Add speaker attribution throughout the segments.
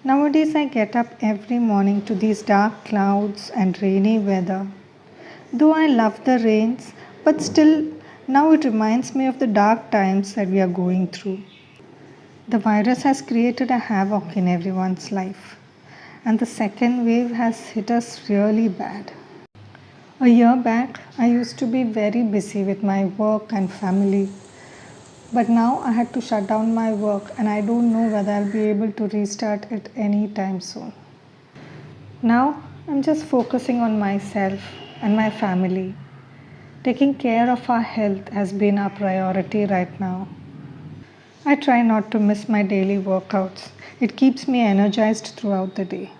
Speaker 1: Nowadays, I get up every morning to these dark clouds and rainy weather. Though I love the rains, but still, now it reminds me of the dark times that we are going through. The virus has created a havoc in everyone's life, and the second wave has hit us really bad. A year back, I used to be very busy with my work and family, but now I had to shut down my work and I don't know whether I'll be able to restart it anytime soon. Now I'm just focusing on myself and my family. Taking care of our health has been our priority right now. I try not to miss my daily workouts. It keeps me energized throughout the day.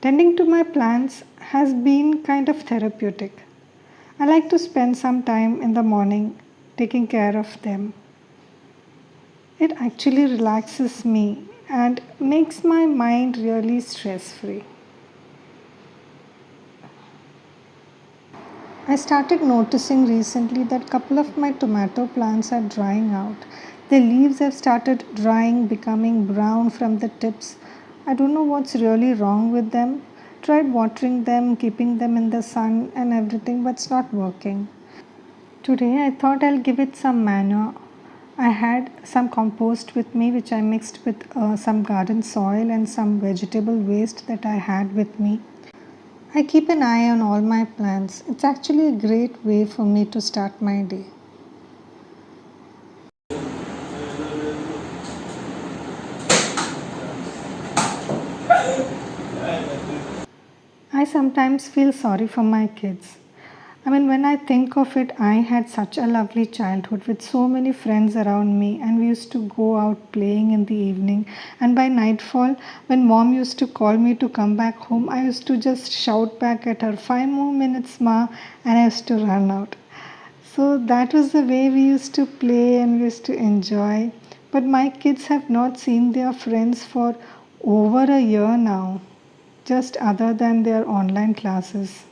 Speaker 1: Tending to my plants has been kind of therapeutic. I like to spend some time in the morning taking care of them. It actually relaxes me and makes my mind really stress free. I started noticing recently that a couple of my tomato plants are drying out. The leaves have started drying, becoming brown from the tips. I don't know what's really wrong with them. Tried watering them, keeping them in the sun and everything, but it's not working. Today I thought I'll give it some manure. I had some compost with me which I mixed with some garden soil and some vegetable waste that I had with me. I keep an eye on all my plants. It's actually a great way for me to start my day. I sometimes feel sorry for my kids. When I think of it, I had such a lovely childhood with so many friends around me, and we used to go out playing in the evening. And by nightfall, when mom used to call me to come back home, I used to just shout back at her, 5 more minutes, ma, and I used to run out. So that was the way we used to play and we used to enjoy. But my kids have not seen their friends for over a year now, just other than their online classes.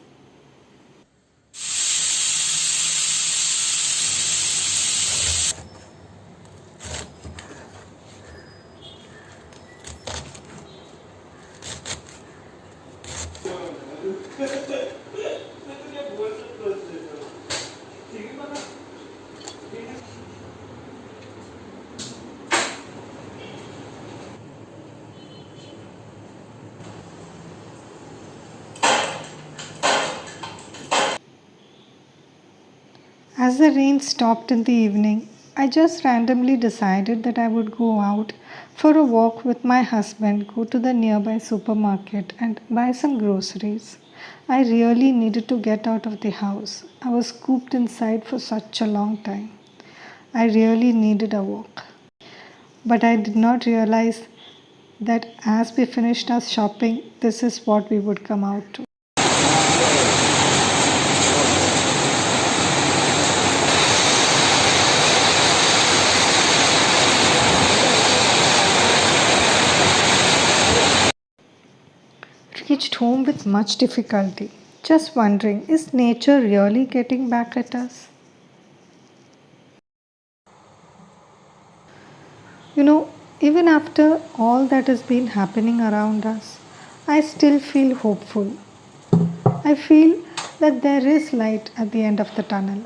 Speaker 1: As the rain stopped in the evening, I just randomly decided that I would go out for a walk with my husband, go to the nearby supermarket and buy some groceries. I really needed to get out of the house. I was cooped inside for such a long time. I really needed a walk. But I did not realize that as we finished our shopping, this is what we would come out to. Reached home with much difficulty, just wondering, is nature really getting back at us? You know, even after all that has been happening around us, I still feel hopeful. I feel that there is light at the end of the tunnel.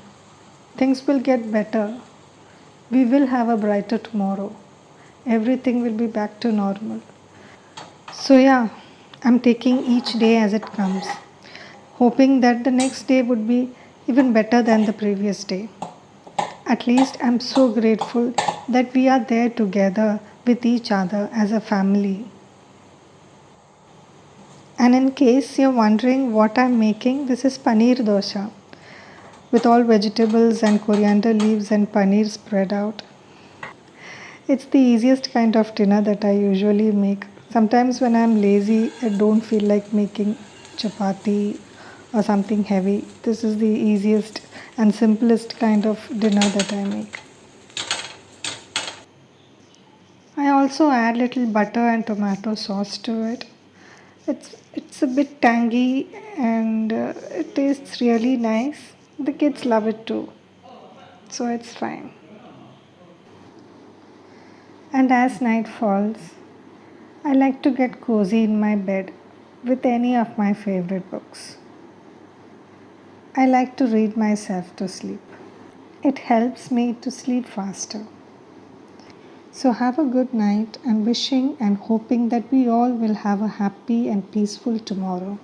Speaker 1: Things will get better. We will have a brighter tomorrow. Everything will be back to normal. So, yeah, I'm taking each day as it comes, hoping that the next day would be even better than the previous day. At least I'm so grateful that we are there together with each other as a family. And in case you're wondering what I'm making, this is paneer dosha with all vegetables and coriander leaves and paneer spread out. It's the easiest kind of dinner that I usually make. Sometimes when I'm lazy, I don't feel like making chapati or something heavy. This is the easiest and simplest kind of dinner that I make. I also add little butter and tomato sauce to it. It's a bit tangy and it tastes really nice. The kids love it too, so it's fine. And as night falls, I like to get cozy in my bed with any of my favorite books. I like to read myself to sleep. It helps me to sleep faster. So, have a good night and wishing and hoping that we all will have a happy and peaceful tomorrow.